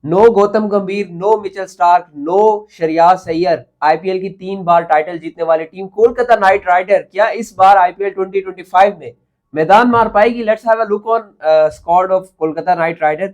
No Gautam Gambhir, no Mitchell Starc, no Shreyas Iyer. IPL की 3 बार title जीतने वाली टीम कोलकाता नाइट राइडर क्या इस बार आईपीएल 2025 में मैदान मार पाएगी? Let's have a look on squad of Kolkata Knight Rider.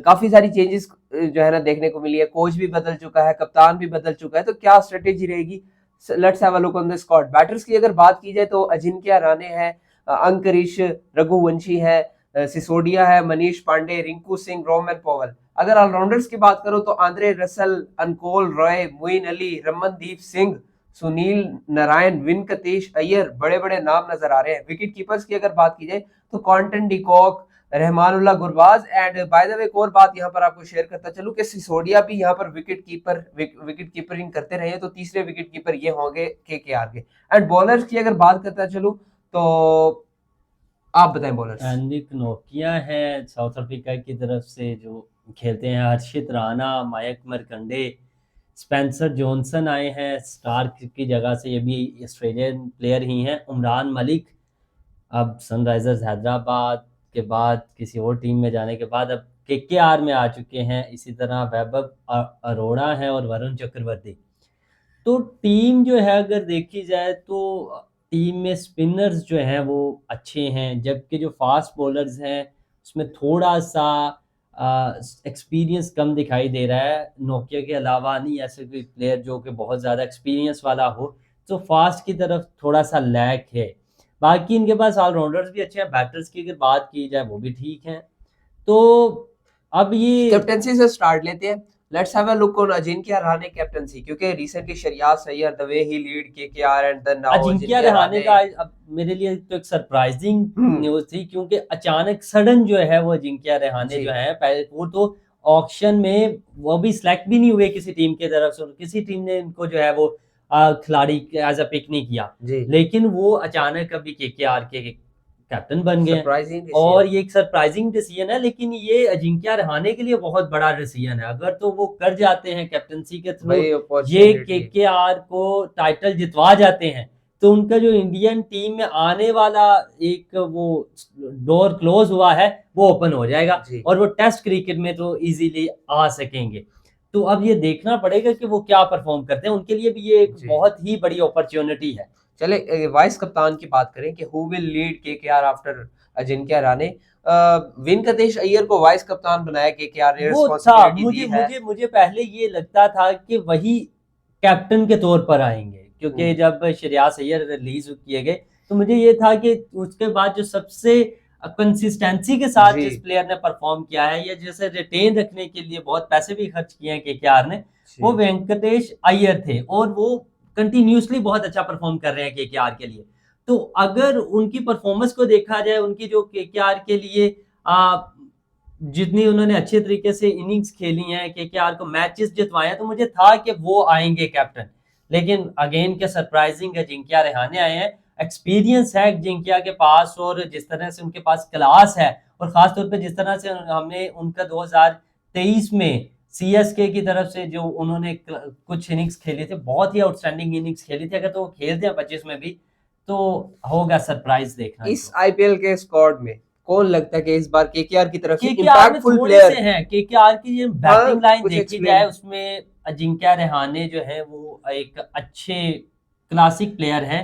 काफी सारी चेंजेस जो है ना देखने को मिली है, कोच भी बदल चुका है, कप्तान भी बदल चुका है, तो क्या स्ट्रेटेजी रहेगी? Let's have a look on the squad. Batters की अगर बात की जाए तो अजिंक्य रहाणे है, अंकुरिश, रघुवंशी है, सिसोडिया है, मनीष पांडे, रिंकू सिंह, रोमन पॉवल। अगर ऑलराउंडर्स की बात करो तो आंद्रे रसल, अनकोल रॉय, मोइन अली, रमनदीप सिंह, सुनील नारायण, वेंकटेश अय्यर, बड़े बड़े नाम नजर आ रहे हैं। विकेट कीपर्स की अगर बात की जाए तो Canton de Kock, Rahmanullah Gurbaz and by the way एक और बात यहाँ पर आपको शेयर करता चलूं कि सिसोडिया भी यहाँ पर विकेट कीपरिंग करते रहे, तो तीसरे विकेट कीपर ये होंगे केकेआर के। एंड बॉलर्स की अगर बात करता चलूं तो आप बताएं बॉलर्स। एंडिक नोकिया है साउथ अफ्रीका की तरफ से जो खेलते हैं, हर्षित राणा, मयंक मरकंडे, स्पेंसर जॉनसन आए हैं स्टार्क की जगह से, ये भी ऑस्ट्रेलियन प्लेयर ही हैं। उमरान मलिक अब सनराइजर्स हैदराबाद के बाद किसी और टीम में जाने के बाद अब केकेआर में आ चुके हैं। इसी तरह वैभव अरोड़ा है और वरुण चक्रवर्ती। तो टीम जो है अगर देखी जाए तो टीम में स्पिनर्स जो हैं वो अच्छे हैं, जबकि जो फास्ट बॉलर्स हैं उसमें थोड़ा सा एक्सपीरियंस कम दिखाई दे रहा है। नोकिया के अलावा नहीं ऐसे कोई प्लेयर जो कि बहुत ज़्यादा एक्सपीरियंस वाला हो, तो फास्ट की तरफ थोड़ा सा लैक है। बाकी इनके पास ऑलराउंडर्स भी अच्छे हैं, बैटर्स की अगर बात की जाए वो भी ठीक हैं। तो अब ये कैप्टनसी से स्टार्ट लेते हैं। Let's have a look on Ajinkya Rahane captaincy, क्योंकि recently Shreyas Iyer the way he lead KKR and then now Ajinkya Ajinkya Rahane Rahane. का अब मेरे लिए तो एक सरप्राइजिंग न्यूज़ थी, क्योंकि अचानक सडन जो है वो अजिंक्य रहाणे जी जो है, पहले वो तो ऑक्शन में वो भी सिलेक्ट भी नहीं हुए किसी टीम की तरफ से, किसी टीम ने इनको जो है वो खिलाड़ी एज अ पिक नहीं किया, जी लेकिन वो अचानक अभी केकेआर के कैप्टन बन गए हैं। सरप्राइजिंग और डिसीजन। ये एक सरप्राइजिंग डिसीजन है, लेकिन ये अजिंक्य रहाणे के लिए बहुत बड़ा डिसीजन है। अगर तो वो कर जाते हैं कैप्टनसी के थ्रू, भाई ये अपॉर्चुनिटी। केकेआर को टाइटल जितवा जाते हैं, तो उनका जो इंडियन टीम में आने वाला एक वो डोर क्लोज हुआ है वो ओपन हो जाएगा, जी और वो टेस्ट क्रिकेट में तो इजीली आ सकेंगे। तो अब ये देखना पड़ेगा कि वो क्या परफॉर्म करते हैं, उनके लिए भी ये एक जी। बहुत ही बड़ी अपॉर्चुनिटी है। चले वाइस कप्तान की बात करें कि who will lead KKR after Ajinkya Rahane. Venkatesh Iyer को वाइस कप्तान बनाया केकेआर ने, वो था, रिस्पांसिबिलिटी दी मुझे है। मुझे मुझे पहले ये लगता था कि वही कैप्टन के तौर पर आएंगे, क्योंकि जब श्रेयस अय्यर रिलीज किए गए तो मुझे ये था कि उसके बाद जो सबसे कंसिस्टेंसी के साथ जी जिस प्लेयर ने परफॉर्म किया है, या जैसे रिटेन रखने के लिए बहुत पैसे भी खर्च किए हैं केकेआर ने, वो जी वेंकटेश अय्यर थे, और वो कंटिन्यूसली बहुत अच्छा परफॉर्म कर रहे हैं केकेआर के लिए। तो अगर उनकी परफॉर्मेंस को देखा जाए, उनकी जो केकेआर के लिए जितनी उन्होंने अच्छे तरीके से इनिंग्स खेली हैं, केकेआर को मैचेस जितवाए हैं, तो मुझे था कि वो आएंगे कैप्टन। लेकिन अगेन क्या सरप्राइजिंग अजिंक्य रहाणे आए हैं। एक्सपीरियंस है अजिंक्य के पास, और जिस तरह से उनके पास क्लास है, और खासतौर पे जिस तरह से हमने उनका 2023 में सीएसके की तरफ से जो उन्होंने कुछ इनिंग्स खेली थी, बहुत ही आउटस्टैंडिंग इनिंग्स खेली थी। अगर तो वो खेलते हैं 25 में भी तो होगा सरप्राइज देखना इस इनको। आईपीएल के स्क्वाड में कौन लगता है कि इस बार केकेआर की तरफ से केकेआर में इंपैक्टफुल थोड़े से प्लेयर? हैं, केकेआर की ये हाँ बैटिंग लाइन कुछ देखी जाए एक्सप्लेन। उसमें अजिंक्य रहाणे जो है वो एक अच्छे क्लासिक प्लेयर है।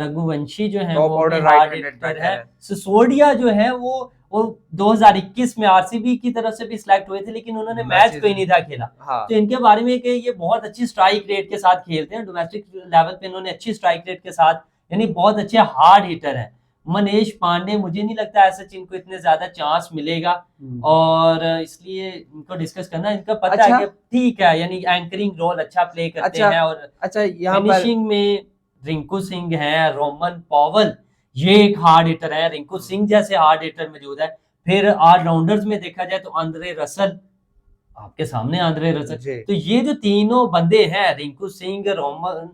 रघुवंशी जो है टॉप वो भी order right hard handed hitter है। बैटर है। सिसोदिया जो है वो 2021 में आरसीबी की तरफ से भी सिलेक्ट हुए थे, लेकिन उन्होंने मैच मैचेस कोई में। नहीं था खेला। हाँ तो इनके बारे में कि ये बहुत अच्छी स्ट्राइक रेट के साथ खेलते हैं, डोमेस्टिक लेवल पे इन्होंने अच्छी स्ट्राइक रेट के साथ, यानी बहुत अच्छे हार्ड हिटर है। मनीष पांडे, मुझे नहीं लगता ऐसा इनको इतने ज्यादा चांस मिलेगा, और इसलिए इनको डिस्कस करना, इनका पता है अच्छा कि ठीक है, यानी एंकरिंग रोल अच्छा प्ले करते अच्छा हैं, और अच्छा यहाँ पर फिनिशिंग में रिंकू सिंह है, रोमन पॉवल, ये एक हार्ड हिटर है, रिंकू सिंह जैसे हार्ड हिटर मौजूद है। फिर ऑलराउंडर्स में देखा जाए तो आंद्रे रसल, आपके सामने आंद्रे रसल। जी तो ये जो तीनों बंदे हैं, रिंकू सिंह, रोमन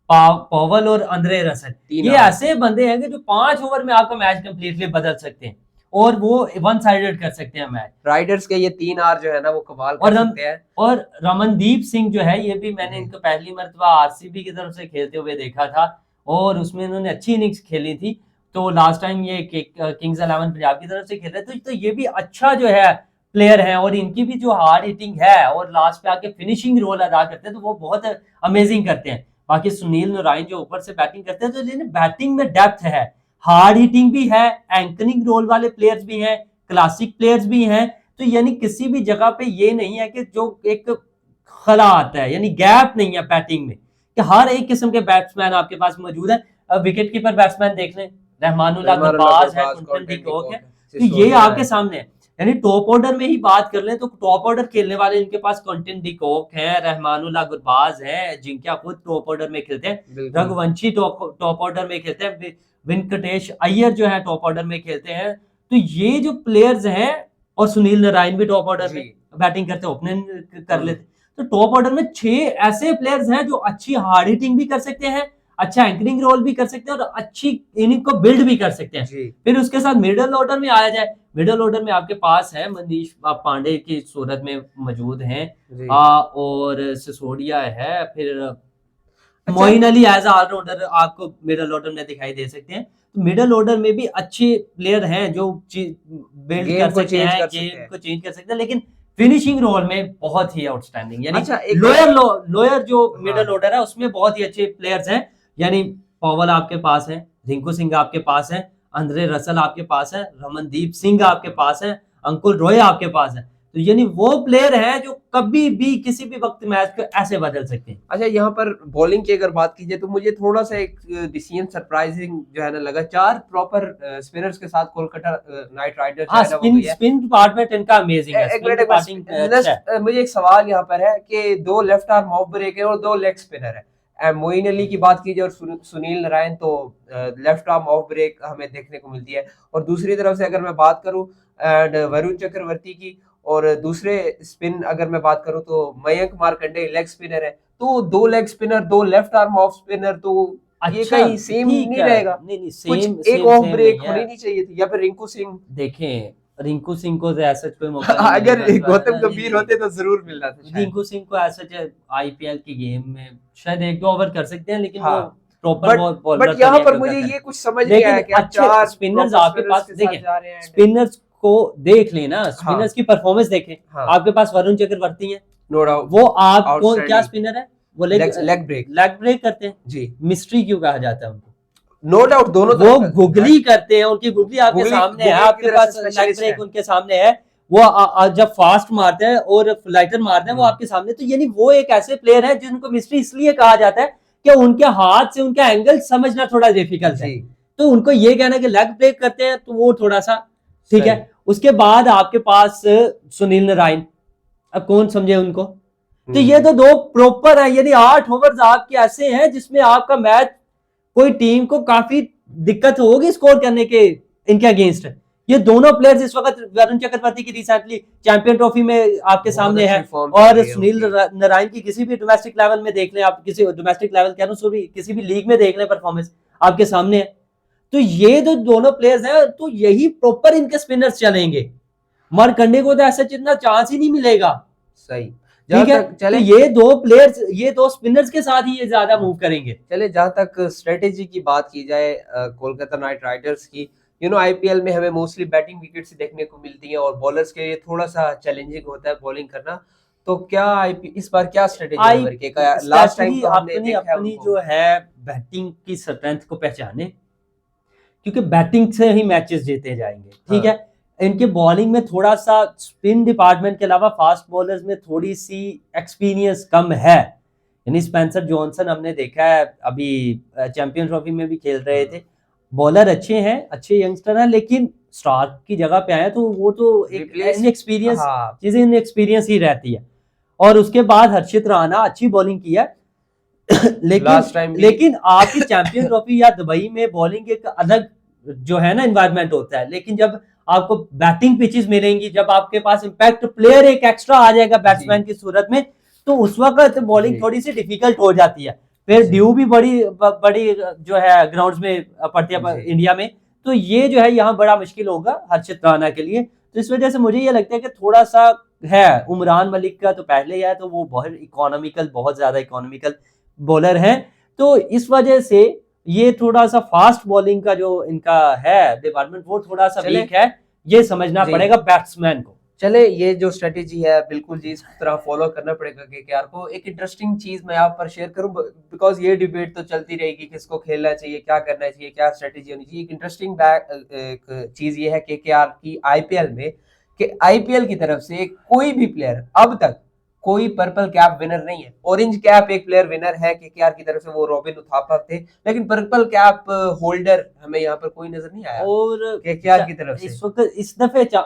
पॉवल और आंद्रे रसल, तीन ये आर। ऐसे बंदे हैं कि जो 5 ओवर में आपका मैच कंप्लीटली बदल सकते हैं, और वो वन साइडेड कर सकते हैं मैच। राइडर्स के ये तीन आर जो है ना वो कमाल कर और रम सकते हैं। और रमनदीप सिंह जो है, ये भी मैंने जी इनको पहली मर्तबा आरसीबी की तरफ से खेलते हुए देखा था, और उसमें इन्होंने अच्छी इनिंग्स खेली थी। तो लास्ट टाइम ये किंग्स 11 पंजाब की तरफ से खेल रहे थे, तो ये भी अच्छा जो है प्लेयर हैं और इनकी भी जो हार्ड हिटिंग है और लास्ट पे आके फिनिशिंग रोल अदा करते हैं तो वो बहुत अमेजिंग करते हैं। बाकी सुनील नारायण जो ऊपर से बैटिंग करते हैं तो बैटिंग में डेप्थ है, हार्ड हिटिंग भी है, एंकरिंग रोल वाले प्लेयर्स भी हैं, क्लासिक प्लेयर्स भी हैं। तो यानी किसी भी जगह पे ये नहीं है कि जो एक खला आता है, यानी गैप नहीं है बैटिंग में कि हर एक किस्म के बैट्समैन आपके पास मौजूद है। अब विकेट कीपर बैट्समैन देख लें, रहमानुल्लाह गुरबाज है, क्विंटन डी कॉक है, तो ये आपके सामने है। यानी टॉप ऑर्डर में ही बात कर लें तो टॉप ऑर्डर खेलने वाले इनके पास क्विंटन डी कॉक है, रहमानुल्लाह गुरबाज है, जिंकिया खुद टॉप ऑर्डर में खेलते हैं, रघुवंशी टॉप ऑर्डर में खेलते हैं, वेंकटेश अय्यर जो है टॉप ऑर्डर में खेलते हैं। तो ये जो प्लेयर्स हैं, और सुनील नारायण भी टॉप ऑर्डर में बैटिंग करते हैं, ओपनिंग कर लेते हैं। तो टॉप ऑर्डर में 6 ऐसे प्लेयर्स हैं जो अच्छी हार्ड हिटिंग भी कर सकते हैं, अच्छा एंकरिंग रोल भी कर सकते हैं और अच्छी इनिंग को बिल्ड भी कर सकते हैं। फिर उसके साथ मिडिल ऑर्डर में आया जाए, मिडिल ऑर्डर में आपके पास है मनीष पांडे की सूरत में मौजूद हैं, और सिसोदिया है, फिर मोइन अली एज ऑलराउंडर आपको मिडिल ऑर्डर में दिखाई दे सकते हैं। तो मिडिल ऑर्डर में भी अच्छे प्लेयर हैं जो बिल्ड कर सकते हैं, गेम को चेंज कर सकते हैं, लेकिन फिनिशिंग रोल में बहुत ही आउटस्टैंडिंग, यानी लोअर जो मिडिल ऑर्डर है उसमें बहुत ही अच्छे प्लेयर्स हैं। यानी पॉवल आपके पास है, रिंकू सिंह आपके पास है, अंद्रे रसल आपके पास है, रमनदीप सिंह आपके पास है, अंकुर रॉय आपके पास है। तो यानी वो प्लेयर है जो कभी भी किसी भी वक्त मैच को ऐसे बदल सकते हैं। अच्छा, यहाँ पर बॉलिंग की अगर बात कीजिए तो मुझे थोड़ा सा एक डिसीजन सरप्राइजिंग जो है ना लगा, 4 प्रॉपर स्पिनर्स के साथ Kolkata night Riders spin department इनका अमेजिंग है। मुझे एक सवाल यहाँ पर है कि 2 लेफ्ट आर्म ऑफ ब्रेक है और 2 लेग स्पिनर है। मोइन अली की बात कीजिए और सुनील नारायण, तो लेफ्ट आर्म ऑफ ब्रेक हमें देखने को मिलती है। और दूसरी तरफ से अगर मैं बात करूं वरुण चक्रवर्ती की, और दूसरे स्पिन अगर मैं बात करूं तो मयंक मार्कंडे लेग स्पिनर है। तो 2 leg spinner, 2 left arm off spinner, तो ये कहीं सेम नहीं रहेगा? नहीं, कुछ एक ऑफ ब्रेक होनी नहीं चाहिए थी? या फिर रिंकू सिंह, देखें रिंकू सिंह को ऐसा कोई मौका अगर गौतम गंभीर होते तो जरूर मिलना था। रिंकू सिंह को ऐसा आईपीएल की गेम में शायद 1-2 ओवर कर सकते हैं, लेकिन वो प्रॉपर बॉलर। बट यहाँ पर मुझे ये कुछ समझ नहीं आया कि अच्छा स्पिनर्स आपके पास देखें, स्पिनर्स को देख लेना, स्पिनर्स की परफॉर्मेंस देखें। आपके पास वरुण चक्रवर्ती है, नो डाउट, वो आप कौन क्या स्पिनर है, वो लेग ब्रेक करते हैं जी। मिस्ट्री क्यों कहा जाता है उनको? नो डाउट, दोनों वो गुगली करते हैं, उनकी गुगली आपके सामने है, आपके पास लेग ब्रेक उनके सामने है, वो जब फास्ट मारते हैं और फ्लाइटर मारते हैं वो आपके सामने। तो यानी वो एक ऐसे प्लेयर है जिनको मिस्ट्री इसलिए कहा जाता है कि उनके हाथ से उनका एंगल समझना थोड़ा डिफिकल्ट है। तो उनको ये कहना कि लेग ब्रेक करते हैं तो वो थोड़ा सा ठीक है। उसके बाद आपके पास सुनील नारायण, अब कौन समझे उनको? तो ये तो 2 प्रॉपर है, यानी 8 ओवर्स आपके ऐसे हैं जिसमें आपका मैच कोई टीम को काफी दिक्कत होगी स्कोर करने के इनके अगेंस्ट। ये दोनों प्लेयर्स इस वक्त वरुण चक्रवर्ती की रिसेंटली चैंपियन ट्रॉफी में आपके सामने है, और सुनील नारायण की किसी भी डोमेस्टिक लेवल में देख लें, आप किसी डोमेस्टिक लेवल कह रहा हूं, किसी भी लीग में देख लें, परफॉर्मेंस आपके सामने है। तो ये जो दोनों प्लेयर्स हैं तो यही प्रॉपर इनके स्पिनर्स चलेंगे, मार्कंडे को तो ऐसा जितना चांस ही नहीं मिलेगा। सही, ठीक है, चले ये 2 प्लेयर्स, ये 2 स्पिनर्स के साथ ही ये ज्यादा मूव करेंगे। चले, जहां तक स्ट्रेटेजी की बात की जाए कोलकाता नाइट राइडर्स की, आईपीएल में हमें मोस्टली बैटिंग विकेट्स देखने को मिलती हैं और बॉलर्स के लिए थोड़ा सा चैलेंजिंग होता है बॉलिंग करना। तो क्या इस बार क्या स्ट्रेटेजी है? लास्ट टाइम तो हमने अपनी जो है बैटिंग की स्ट्रेंथ को पहचाने, क्योंकि बैटिंग से ही मैचेस जीते जाएंगे। ठीक है, इनके बॉलिंग में थोड़ा सा स्पिन डिपार्टमेंट के अलावा फास्ट बॉलर्स में थोड़ी सी एक्सपीरियंस कम है। यानी स्पेंसर जॉनसन हमने देखा है अभी चैंपियन ट्रॉफी में भी खेल रहे थे, बॉलर अच्छे हैं, अच्छे यंगस्टर हैं, लेकिन स्टार की जगह पे आए तो वो तो एक इनएक्सपीरियंस चीजें इनएक्सपीरियंस ही रहती है। और उसके बाद हर्षित राणा अच्छी बॉलिंग की है लेकिन आपकी चैंपियन ट्रॉफी या दुबई में बॉलिंग एक अलग जो है ना एनवायरनमेंट होता है, लेकिन जब आपको बैटिंग पिचेस मिलेंगी, जब आपके पास इंपैक्ट प्लेयर एक एक्स्ट्रा आ जाएगा बैट्समैन की सूरत में, तो उस वक्त बॉलिंग थोड़ी सी डिफिकल्ट हो जाती है। फिर ड्यू भी बड़ी जो है ग्राउंड्स में पड़ती है इंडिया में, तो ये जो है यहाँ बड़ा मुश्किल होगा हर्षित राणा के लिए। तो इस वजह से मुझे ये लगता है कि थोड़ा सा है, उमरान मलिक का तो पहले ही है, तो वो बहुत ज्यादा इकोनॉमिकल बॉलर है, तो इस वजह से ये थोड़ा सा फास्ट बॉलिंग का जो इनका है डिपार्टमेंट वो थोड़ा सा वीक है, ये समझना पड़ेगा बैट्समैन को। चले ये जो स्ट्रेटेजी है बिल्कुल जी इस तरह फॉलो करना पड़ेगा केकेआर को। एक इंटरेस्टिंग चीज मैं यहाँ पर शेयर करूं बिकॉज ये डिबेट तो चलती रहेगी किसको खेलना चाहिए, क्या करना चाहिए, क्या स्ट्रेटेजी होनी चाहिए। एक इंटरेस्टिंग एक चीज ये है केकेआर की आईपीएल में कि आईपीएल की तरफ से कोई भी प्लेयर अब तक कोई पर्पल कैप विनर नहीं है। ऑरेंज कैप एक प्लेयर विनर है केकेआर की तरफ से, वो रॉबिन उथापा थे, लेकिन पर्पल कैप होल्डर हमें यहाँ पर कोई नजर नहीं आया और केकेआर की तरफ से। इस वक्त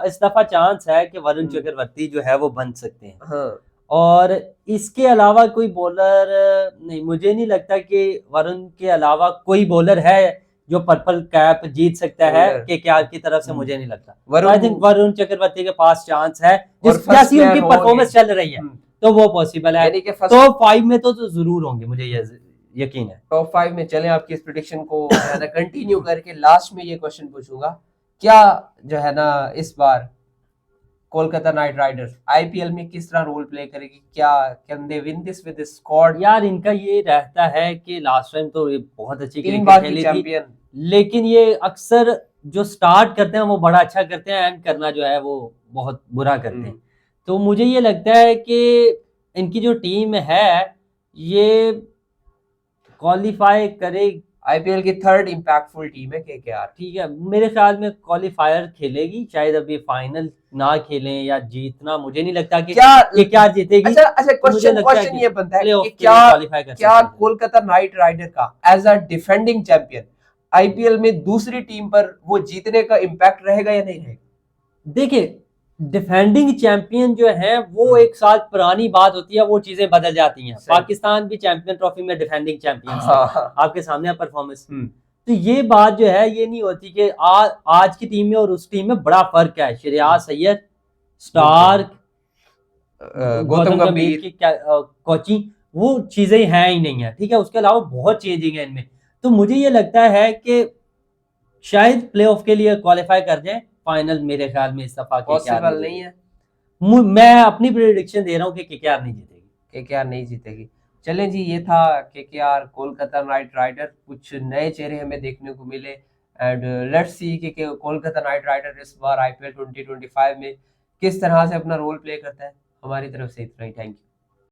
इस दफा चांस है कि वरुण चक्रवर्ती जो है वो बन सकते हैं। हाँ और इसके अलावा कोई बॉलर नहीं, मुझे नहीं लगता कि वरुण के अलावा कोई बॉलर है जो पर्पल कैप जीत सकता है केकेआर की तरफ से, मुझे नहीं लगता। आई थिंक वरुण चक्रवर्ती के पास चांस है, जैसी उनकी परफॉर्मेंस चल रही है तो वो पॉसिबल है। टॉप 5 में तो जरूर होंगे, मुझे यकीन है। टॉप 5 में चले आपकी इस प्रेडिक्शन को कंटिन्यू करके लास्ट में ये क्वेश्चन पूछूंगा, क्या जो है ना इस बार कोलकाता नाइट राइडर्स आईपीएल में किस तरह रोल प्ले करेगी? क्या can they win this with squad? यार इनका ये रहता है कि लास्ट टाइम तो ये बहुत अच्छी 3 बार की खेली चैंपियन, लेकिन ये अक्सर जो स्टार्ट करते हैं वो बड़ा अच्छा करते हैं, एंड करना जो है वो बहुत बुरा करते हैं। तो मुझे ये लगता है कि इनकी जो टीम है ये क्वालिफाई करे। आईपीएल की थर्ड इंपैक्टफुल टीम है केकेआर। ठीक है, मेरे ख्याल में क्वालिफायर खेलेगी, शायद अभी फाइनल ना खेलें या जीतना मुझे नहीं लगता कि क्या जीतेगी। अच्छा क्वेश्चन ये बनता है कि क्या कोलकाता नाइट राइडर का as a defending champion IPL में दूसरी टीम पर वो जीतने का इंपैक्ट रहेगा या नहीं रहेगा? देखिए डिफेंडिंग चैंपियन जो है वो एक साल पुरानी बात होती है, वो चीजें बदल जाती हैं। पाकिस्तान भी चैंपियन ट्रॉफी में डिफेंडिंग चैंपियन आपके सामने परफॉर्मेंस। तो ये बात जो है ये नहीं होती कि आज की टीम में और उस टीम में बड़ा फर्क है। श्रेयस अय्यर, स्टार्क, गौतम गंभीर की कोचिंग, वो चीजें हैं ही नहीं है। ठीक है, उसके अलावा बहुत चेंजिंग है इनमें। तो मुझे ये लगता है कि शायद प्लेऑफ के लिए क्वालिफाई कर जाए, फाइनल मेरे ख्याल में इस दफा पॉसिबल नहीं है। मैं अपनी प्रेडिक्शन दे रहा हूँ कि केकेआर नहीं जीतेगी। केकेआर नहीं जीतेगी। चलें जी, ये था केकेआर कोलकाता नाइट राइडर। कुछ नए चेहरे हमें देखने को मिले एंड लेट्स सी कि कोलकाता नाइट राइडर इस बार आईपीएल 2025 में किस तरह से अपना रोल प्ले करता है। हमारी तरफ से इतना ही, थैंक यू।